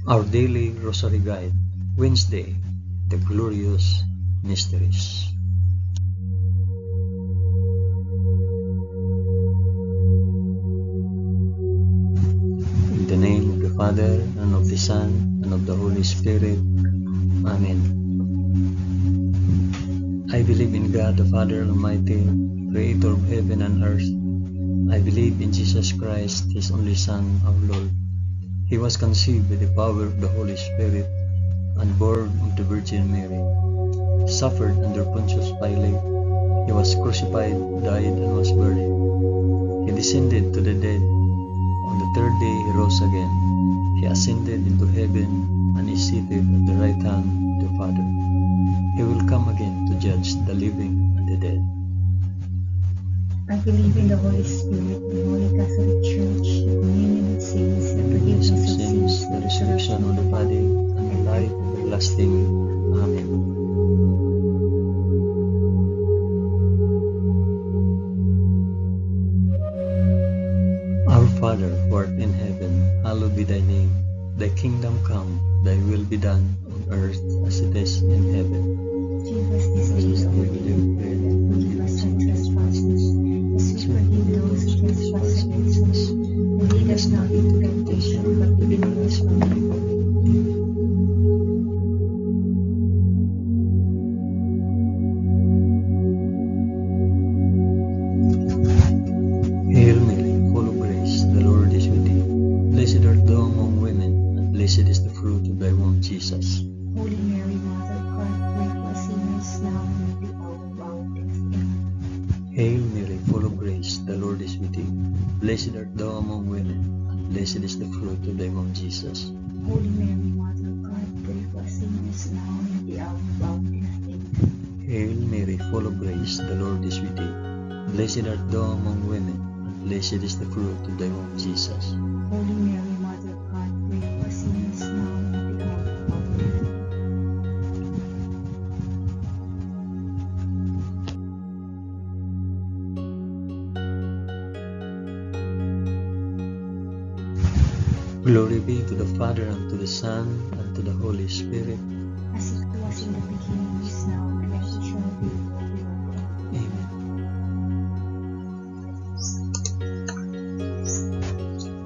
Our Daily Rosary Guide, Wednesday, the Glorious Mysteries. In the name of the Father, and of the Son, and of the Holy Spirit. Amen. I believe in God the Father Almighty, Creator of heaven and earth. I believe in Jesus Christ, His only Son, our Lord. He was conceived by the power of the Holy Spirit and born of the Virgin Mary. Suffered under Pontius Pilate. He was crucified, died, and was buried. He descended to the dead. On the third day he rose again. He ascended into heaven and is seated at the right hand of the Father. He will come again to judge the living and the dead. I believe in the Holy Spirit, the Holy Catholic Church, the communion of saints, the forgiveness of sins, the resurrection of the body, and the life everlasting. Amen. Our Father, who art in heaven, hallowed be thy name. Thy kingdom come, thy will be done, on earth as it is in heaven. Give us this day our daily bread, and forgive us our trespasses, as we forgive those who trespass against us. And lead us not into temptation, but deliver us from evil. Hail Mary, full of grace, the Lord is with thee. Blessed art thou among women, and blessed is the fruit of thy womb, Jesus. Holy Mary, Mother of God, pray for us sinners now and at the hour of our death. Amen. Hail Mary, full of grace, the Lord is with thee. Blessed art thou among women, and blessed is the fruit of thy womb, Jesus. Holy Mary, Mother of God, pray for us sinners now and at the hour of our death. Amen. Hail Mary, full of grace, the Lord is with thee. Blessed art thou among women, and blessed is the fruit of thy womb, Jesus. Holy Mary, Mother of God, pray for us sinners now and at the hour of our death. Glory be to the Father, and to the Son, and to the Holy Spirit. As it was in the beginning, is now, and ever shall be, world without end. Amen.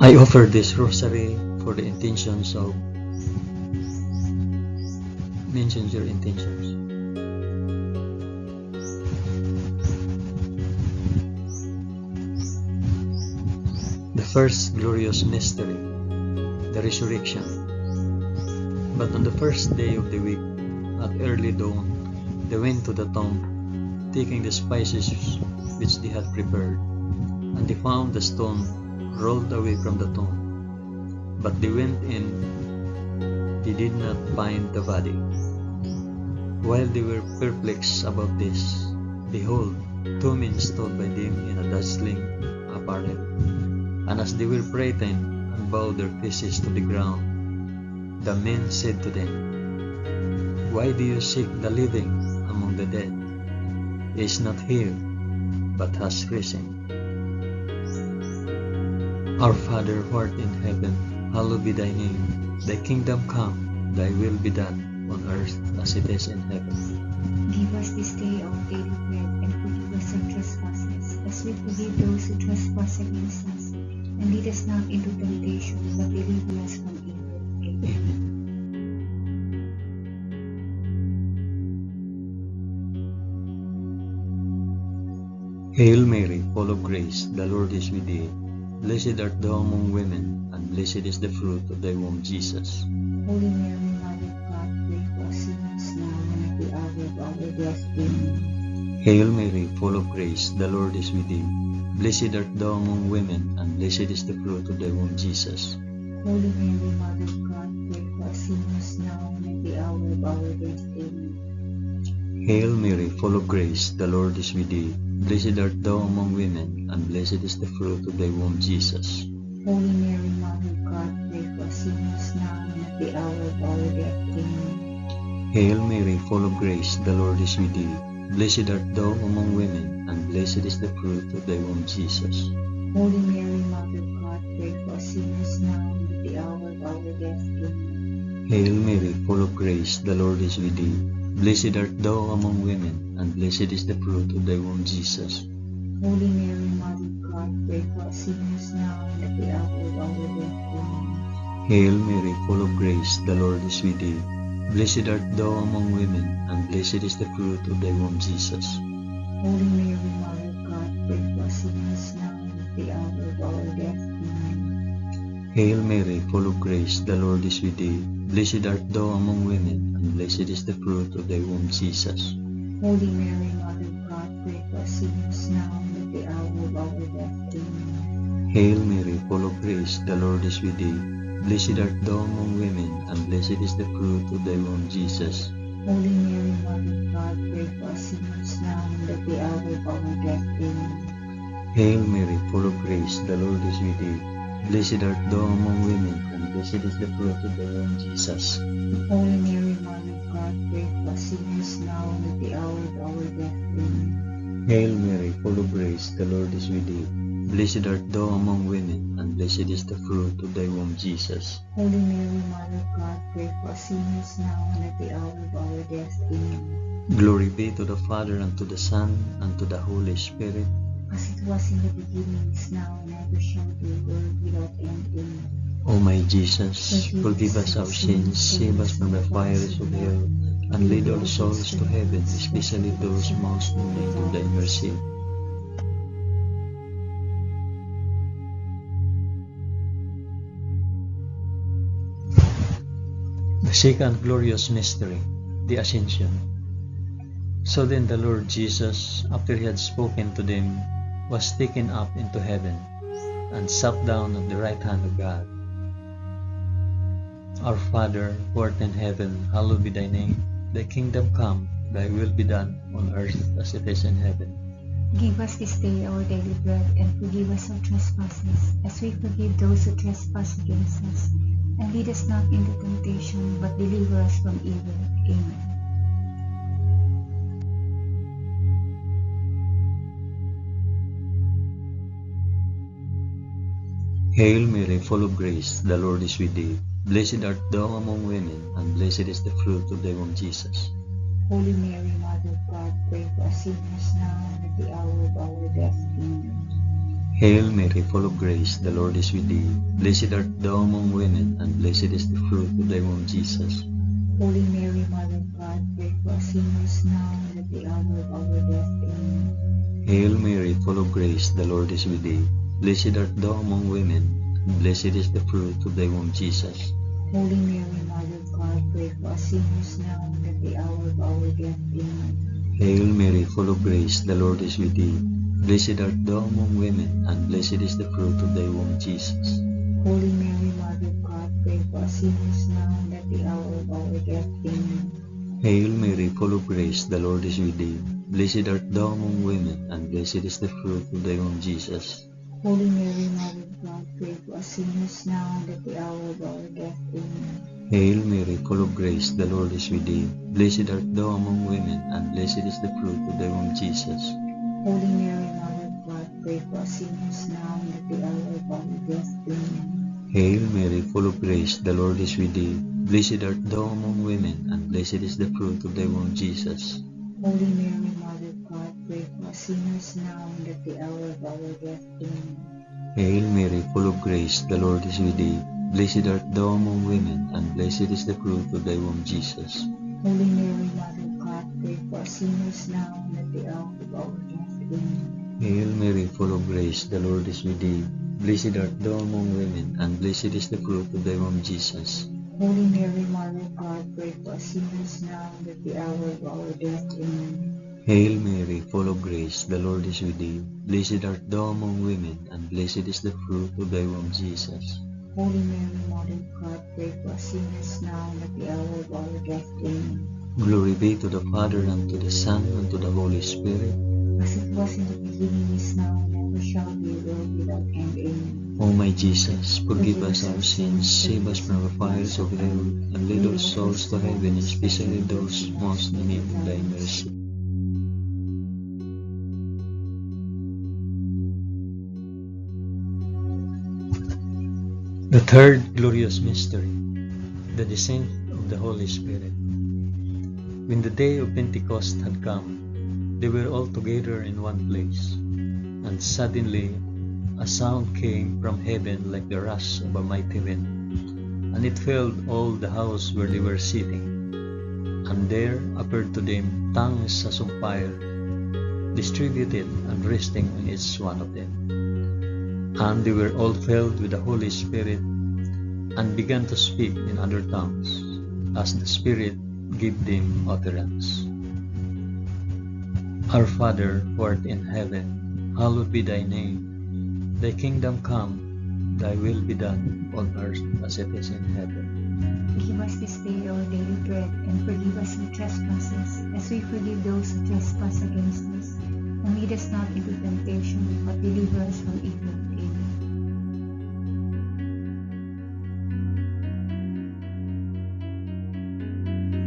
I offer this rosary for the intentions of... Mention your intentions. The first glorious mystery, the resurrection. But on the first day of the week, at early dawn, they went to the tomb, taking the spices which they had prepared, and they found the stone rolled away from the tomb. But they went in, they did not find the body. While they were perplexed about this, behold, two men stood by them in a dazzling apparel. And as they were frightened and bowed their faces to the ground, the men said to them, Why do you seek the living among the dead? He is not here, but has risen. Our Father who art in heaven, hallowed be thy name. Thy kingdom come, thy will be done, on earth as it is in heaven. Give us this day our daily bread, and forgive us our trespasses, as we forgive those who trespass against us. And lead us not into temptation, but deliver us from evil. Amen. Amen. Hail Mary, full of grace, the Lord is with thee. Blessed art thou among women, and blessed is the fruit of thy womb, Jesus. Holy Mary, Mother of God, pray for us sinners now and at the hour of our death. Amen. Hail Mary, full of grace, the Lord is with thee. Blessed art thou among women, and blessed is the fruit of thy womb, Jesus. Holy Mary, Mother of God, pray for us sinners now and at the hour of our death. Amen. Hail Mary, full of grace, the Lord is with thee. Blessed art thou among women, and blessed is the fruit of thy womb, Jesus. Holy Mary, Mother of God, pray for us sinners now and at the hour of our death. Amen. Hail Mary, full of grace, the Lord is with thee. Blessed art thou among women, and blessed is the fruit of thy womb, Jesus. Holy Mary, Mother of God, pray for us sinners now and at the hour of our death. Amen. Hail Mary, full of grace, the Lord is with thee. Blessed art thou among women, and blessed is the fruit of thy womb, Jesus. Holy Mary, Mother of God, pray for us sinners now and at the hour of our death. Amen. Hail Mary, full of grace, the Lord is with thee. Blessed art thou among women, and blessed is the fruit of thy womb, Jesus. Holy Mary, Mother of God, pray for us sinners now and at the hour of our death. Amen. Hail Mary, full of grace, the Lord is with thee. Blessed art thou among women, and blessed is the fruit of thy womb, Jesus. Holy Mary, Mother of God, pray for us sinners now and at the hour of our death. Amen. Hail Mary, full of grace, the Lord is with thee. Blessed art thou among women, and blessed is the fruit of thy womb, Jesus. Holy Mary, Mother of God, pray for us sinners now and at the hour of our death. Amen. Hail Mary, full of grace, the Lord is with thee. Blessed art thou among women, and blessed is the fruit of thy womb, Jesus. Holy Mary, Mother of God, pray for us sinners now and at the hour of our death. Amen. Hail Mary, full of grace, the Lord is with thee. Blessed art thou among women, and blessed is the fruit of thy womb, Jesus. Holy Mary, Mother of God, pray for us sinners now and at the hour of our death. Amen. Glory be to the Father, and to the Son, and to the Holy Spirit. As it was in the beginning, is now, and ever shall be, world without end. Amen. O my Jesus, forgive us our sins, save us from the fires of hell, and lead all souls to heaven, especially those most in need of thy mercy. The second glorious mystery, the Ascension. So then the Lord Jesus, after he had spoken to them, was taken up into heaven, and sat down at the right hand of God. Our Father, who art in heaven, hallowed be thy name. Thy kingdom come, thy will be done, on earth as it is in heaven. Give us this day our daily bread, and forgive us our trespasses, as we forgive those who trespass against us. And lead us not into temptation, but deliver us from evil. Amen. Hail Mary, full of grace, the Lord is with thee. Blessed art thou among women, and blessed is the fruit of thy womb, Jesus. Holy Mary, Mother of God, pray for us sinners now and at the hour of our death. Amen. Hail Mary, full of grace, the Lord is with thee. Blessed art thou among women, and blessed is the fruit of thy womb, Jesus. Holy Mary, Mother of God, pray for us sinners now and at the hour of our death. Amen. Hail Mary, full of grace, the Lord is with thee. Blessed art thou among women, and blessed is the fruit of thy womb, Jesus. Holy Mary, Mother of God, pray for us sinners now and at the hour of our death. Amen. Hail Mary, full of grace, the Lord is with thee. Blessed art thou among women, and blessed is the fruit of thy womb, Jesus. Holy Mary, Mother of God, pray for us sinners now and at the hour of our death. Amen. Hail Mary, full of grace, the Lord is with thee. Blessed art thou among women, and blessed is the fruit of thy womb, Jesus. Holy Mary, Mother of God, pray for us sinners now and at the hour of our death. Amen. Hail Mary, full of grace, the Lord is with thee. Blessed art thou among women, and blessed is the fruit of thy womb, Jesus. Holy Mary, Mother of God, pray for us sinners now and at the hour of our death. Amen. Hail Mary, full of grace, the Lord is with thee. Blessed art thou among women, and blessed is the fruit of thy womb, Jesus. Holy Mary, Mother of God, pray for us sinners now and at the hour of our death. Amen. Hail Mary, full of grace, the Lord is with thee. Blessed art thou among women, and blessed is the fruit of thy womb, Jesus. Holy Mary, Mother of God, pray for us sinners now and at the hour of our death. Amen. Hail Mary, full of grace, the Lord is with thee. Blessed art thou among women, and blessed is the fruit of thy womb, Jesus. Holy Mary, Mother of God, pray for us sinners now and at the hour of our death. Amen. Hail Mary, full of grace, the Lord is with thee. Blessed art thou among women, and blessed is the fruit of thy womb, Jesus. Holy Mary, Mother of God, pray for us sinners now and at the hour of our death. Amen. Glory be to the Father, and to the Son, and to the Holy Spirit. As it was in the beginning, is now, and ever shall be, world without end. Amen. O my Jesus, forgive us our sins, save us from the fires of hell, and lead all souls to heaven, especially those most in need of thy mercy. The third glorious mystery, the descent of the Holy Spirit. When the day of Pentecost had come, they were all together in one place, and suddenly a sound came from heaven like the rush of a mighty wind, and it filled all the house where they were sitting. And there appeared to them tongues as of fire, distributed and resting on each one of them. And they were all filled with the Holy Spirit, and began to speak in other tongues, as the Spirit gave them utterance. Our Father, who art in heaven, hallowed be thy name. Thy kingdom come, thy will be done on earth as it is in heaven. Give us this day our daily bread, and forgive us our trespasses, as we forgive those who trespass against us. And lead us not into temptation, but deliver us from evil. Amen.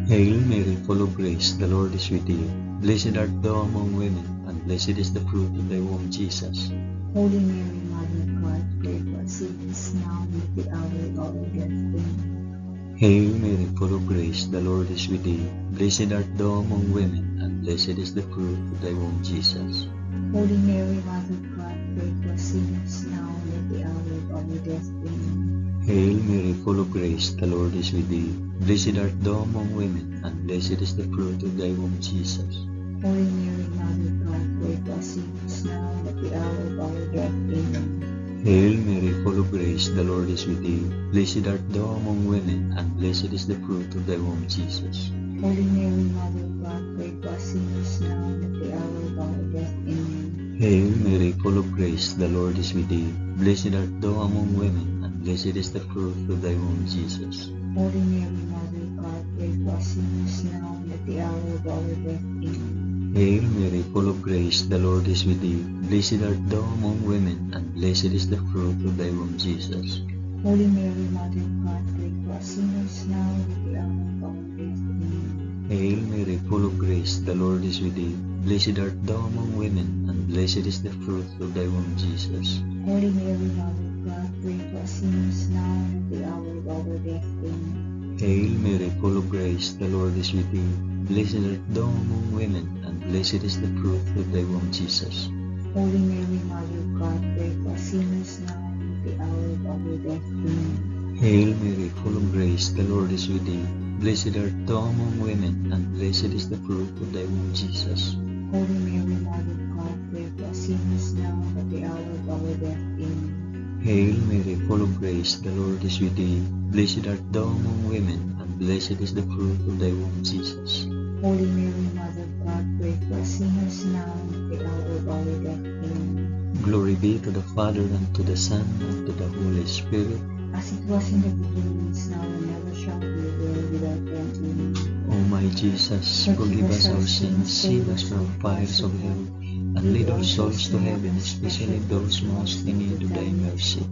Hail Mary, full of grace, the Lord is with thee. Blessed art thou among women, and blessed is the fruit of thy womb, Jesus. Holy Mary, Mother of God, pray for us sinners now and at the hour of our death. Amen. Hail Mary, full of grace, the Lord is with thee. Blessed art thou among women, and blessed is the fruit of thy womb, Jesus. Holy Mary, Mother of God, pray for us sinners now and at the hour of our death. Amen. Hail Mary, full of grace, the Lord is with thee. Blessed art thou among women, and blessed is the fruit of thy womb, Jesus. Holy Mary, Mother of God, pray for us sinners now and at the hour of our death. Amen. Hail Mary, full of grace, the Lord is with thee. Blessed art thou among women, and blessed is the fruit of thy womb, Jesus. Holy Mary, Mother of God, pray for us sinners now and at the hour of our death. Amen. Hail Mary, full of grace, the Lord is with thee. Blessed art thou among women, and blessed is the fruit of thy womb, Jesus. Holy Mary, Mother of God, pray for us sinners now and at the hour of our death. Amen. Hail Mary, full of grace, the Lord is with thee. Blessed art thou among women, and blessed is the fruit of thy womb, Jesus. Holy Mary, Mother of God, pray for us sinners now and at the hour of our death. Amen. Hail Mary, full of grace, the Lord is with thee. Blessed art thou among women, and blessed is the fruit of thy womb, Jesus. Holy Mary, Mother of God, pray for us sinners now and at the hour of our death. Amen. Hail Mary, full of grace, the Lord is with thee. Blessed art thou among women, and blessed is the fruit of thy womb, Jesus. Holy Mary, Mother of God, pray for us sinners now and at the hour of our death. Amen. Hail Mary, full of grace, the Lord is with thee. Blessed art thou among women, and blessed is the fruit of thy womb, Jesus. Holy Mary, Mother of God, pray for us sinners now and at the hour of our death. Amen. Hail Mary, full of grace, the Lord is with thee. Blessed art thou among women, and blessed is the fruit of thy womb, Jesus. Holy Mary, Mother of God, pray for us sinners now and at the hour of our death. Amen. Glory be to the Father, and to the Son, and to the Holy Spirit. As it was in the beginning, is now, and ever shall be, world without end. Amen. O my Jesus, forgive us our sins, save us from the fires of hell, and lead our souls to heaven, especially those most in need of thy mercy.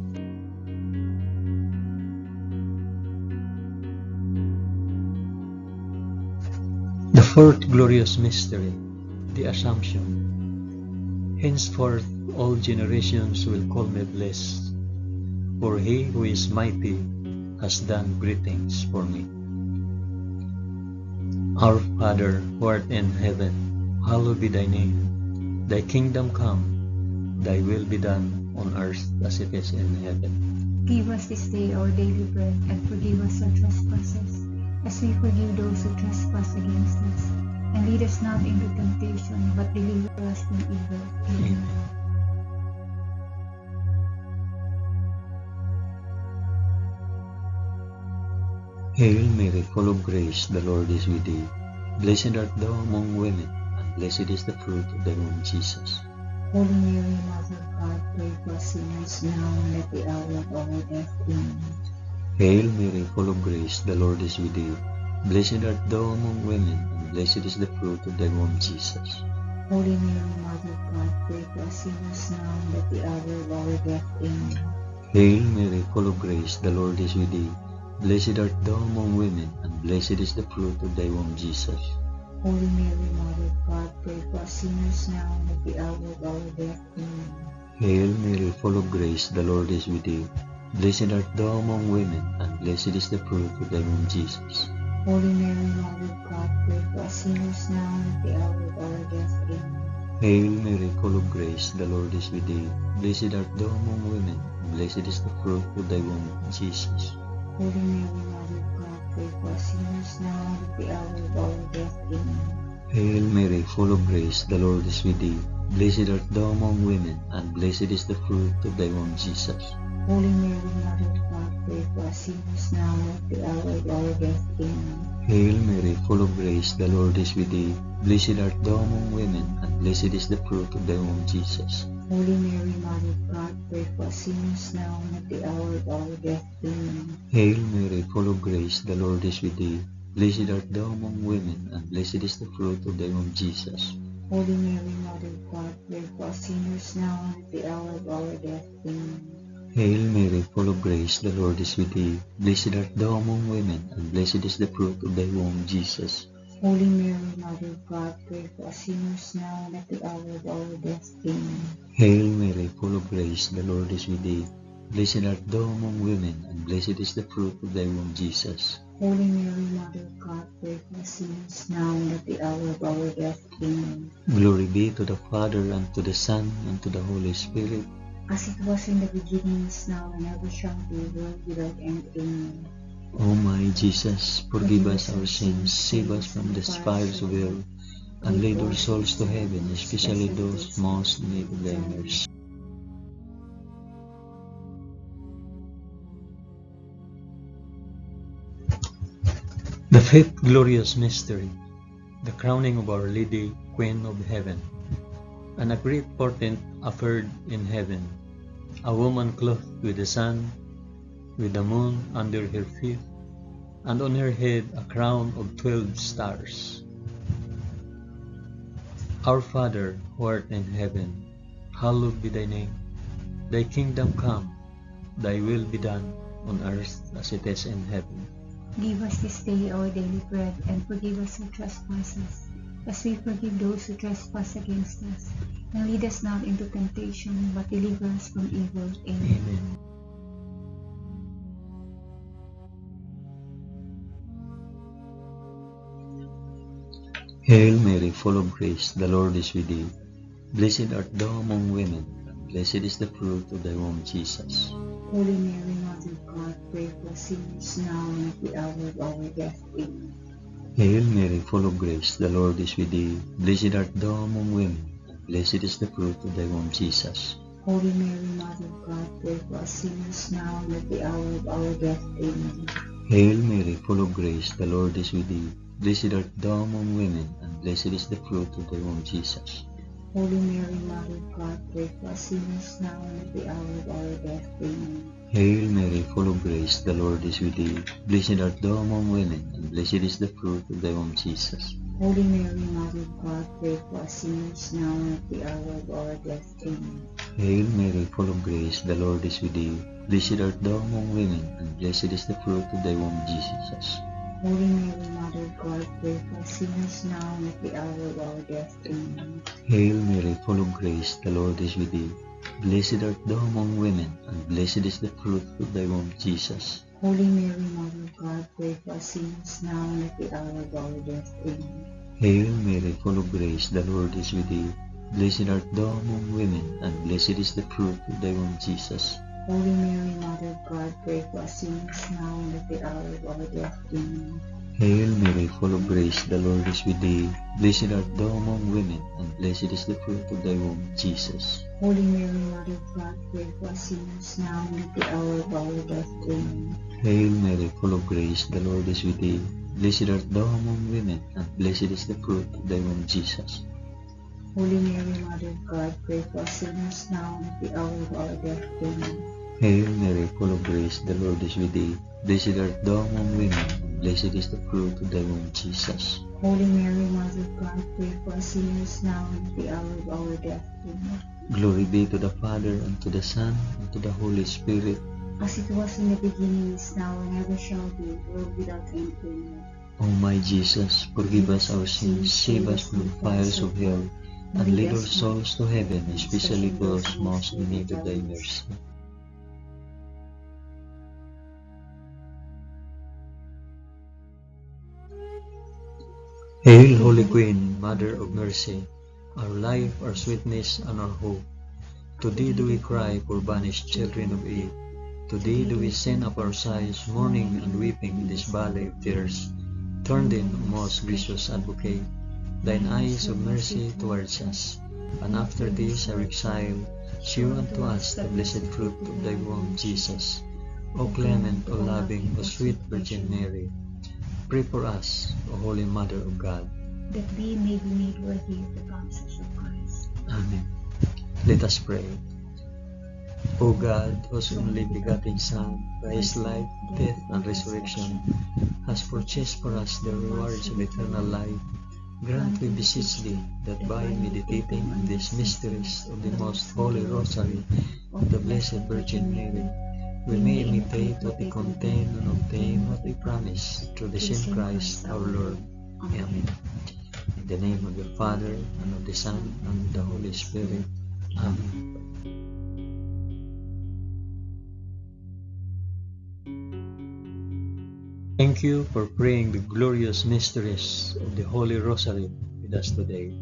The fourth glorious mystery, the Assumption. Henceforth all generations will call me blessed, for he who is mighty has done great things for me. Our Father, who art in heaven, hallowed be thy name. Thy kingdom come, thy will be done on earth as it is in heaven. Give us this day our daily bread, and forgive us our trespasses, as we forgive those who trespass against us. And lead us not into temptation, but deliver us from evil. Amen. Hail Mary, full of grace, the Lord is with thee. Blessed art thou among women, and blessed is the fruit of thy womb, Jesus. Holy Mary, Mother of God, pray for us sinners now and at the hour of our death. Amen. Hail Mary, full of grace, the Lord is with thee. Blessed art thou among women, and blessed is the fruit of thy womb, Jesus. Holy Mary, Mother of God, pray for us sinners now and at the hour of our death. Amen. Hail Mary, full of grace, the Lord is with thee. Blessed art thou among women, and blessed is the fruit of thy womb, Jesus. Holy Mary, Mother of God, pray for us sinners now and at the hour of our death. Amen. Hail Mary, full of grace, the Lord is with thee. Blessed art thou among women, and blessed is the fruit of thy womb, Jesus. Holy Mary, Mother of God, pray for us sinners now and at the hour of our death. Amen. Hail Mary, full of grace, the Lord is with thee. Blessed art thou among women, and blessed is the fruit of thy womb, Jesus. Holy Mary, Mother of God, pray for us sinners now and at the hour of our death. Amen. Hail Mary, full of grace, the Lord is with thee. Blessed art thou among women, and blessed is the fruit of thy womb, Jesus. Holy Mary, Mother of God, pray for us sinners now and at the hour of our death. Amen. Hail Mary, full of grace, the Lord is with thee. Blessed art thou among women, and blessed is the fruit of thy womb, Jesus. Holy Mary, Mother of God, pray for us sinners now and at the hour of our death. Amen. Hail Mary, full of grace, the Lord is with thee. Blessed art thou among women, and blessed is the fruit of thy womb, Jesus. Holy Mary, Mother of God, pray for us sinners now and at the hour of our death. Amen. Hail Mary, full of grace, the Lord is with thee. Blessed art thou among women, and blessed is the fruit of thy womb, Jesus. Holy Mary, Mother of God, pray for us sinners now and at the hour of our death. Amen. Hail Mary, full of grace, the Lord is with thee. Blessed art thou among women, and blessed is the fruit of thy womb, Jesus. Holy Mary, Mother of God, pray for us sinners now and at the hour of our death. Amen. Glory be to the Father, and to the Son, and to the Holy Spirit. As it was in the beginning, is now, and ever shall be, world without end. Amen. O my Jesus, forgive us our sins, save us from the fires of hell, and lead our souls to heaven, especially those most in need of thy mercy. The fifth glorious mystery, the crowning of Our Lady, Queen of Heaven. And a great portent occurred in heaven, a woman clothed with the sun, with the moon under her feet, and on her head a crown of 12 stars. Our Father, who art in heaven, hallowed be thy name. Thy kingdom come, thy will be done, on earth as it is in heaven. Give us this day our daily bread, and forgive us our trespasses, as we forgive those who trespass against us. And lead us not into temptation, but deliver us from evil. Amen. Amen. Hail Mary, full of grace, the Lord is with thee. Blessed art thou among women, and blessed is the fruit of thy womb, Jesus. Holy Mary, Mother of God, pray for us sinners now and at the hour of our death. Amen. Hail Mary, full of grace, the Lord is with thee. Blessed art thou among women, and blessed is the fruit of thy womb, Jesus. Holy Mary, Mother of God, pray for us sinners now and at the hour of our death. Amen. Hail Mary, full of grace, the Lord is with thee. Blessed art thou among women, and blessed is the fruit of thy womb, Jesus. Holy Mary, Mother of God, pray for us sinners now and at the hour of our death. Amen. Hail Mary, full of grace, the Lord is with thee. Blessed art thou among women, and blessed is the fruit of thy womb, Jesus. Holy Mary, Mother of God, pray for us sinners now and at the hour of our death. Amen. Hail Mary, full of grace, the Lord is with thee. Blessed art thou among women, and blessed is the fruit of thy womb, Jesus. Holy Mary, Mother of God, pray for us sinners now and at the hour of our death. Amen. Hail Mary, full of grace, the Lord is with thee. Blessed art thou among women, and blessed is the fruit of thy womb, Jesus. Holy Mary, Mother of God, pray for us sinners now and at the hour of our death. Amen. Hail Mary, full of grace, the Lord is with thee. Blessed art thou among women, and blessed is the fruit of thy womb, Jesus. Holy Mary, Mother of God, pray for us sinners now and at the hour of our death. Amen. Hail Mary, full of grace, the Lord is with thee. Blessed art thou among women, and blessed is the fruit of thy womb, Jesus. Holy Mary, Mother of God, pray for us sinners now and at the hour of our death. Amen. Hail Mary, full of grace, the Lord is with thee. Blessed art thou among women, and blessed is the fruit of thy womb, Jesus. Holy Mary, Mother of God, pray for us sinners now and at the hour of our death. Amen. Hail Mary, full of grace, the Lord is with thee. Blessed art thou among women, and blessed is the fruit of thy womb, Jesus. Holy Mary, Mother of God, pray for us sinners now and at the hour of our death. Amen. Glory be to the Father, and to the Son, and to the Holy Spirit. As it was in the beginning, is now, and ever shall be, world without end. Amen. O my Jesus, forgive us our sins, save us from the fires of hell, and lead our souls to heaven, especially those most in need of thy mercy. Hail, Holy Queen, Mother of Mercy, our life, our sweetness, and our hope. To thee do we cry, poor banished children of Eve. To thee do we send up our sighs, mourning and weeping in this valley of tears. Turn then, O most gracious Advocate, thine eyes of mercy towards us, and after this our exile, shew unto us the blessed fruit of thy womb, Jesus. O clement, O loving, O sweet Virgin Mary, pray for us, O Holy Mother of God. that we may be made worthy of the promises of Christ. Amen. Let us pray. O God, whose only begotten Son, by his life, death, and resurrection, has purchased for us the rewards of eternal life, grant, we beseech thee, that by meditating on these mysteries of the most holy Rosary of the Blessed Virgin Mary, we may imitate what they contain and obtain what they promise, through the same Christ our Lord. Amen. In the name of the Father, and of the Son, and of the Holy Spirit. Amen. Thank you for praying the glorious mysteries of the Holy Rosary with us today.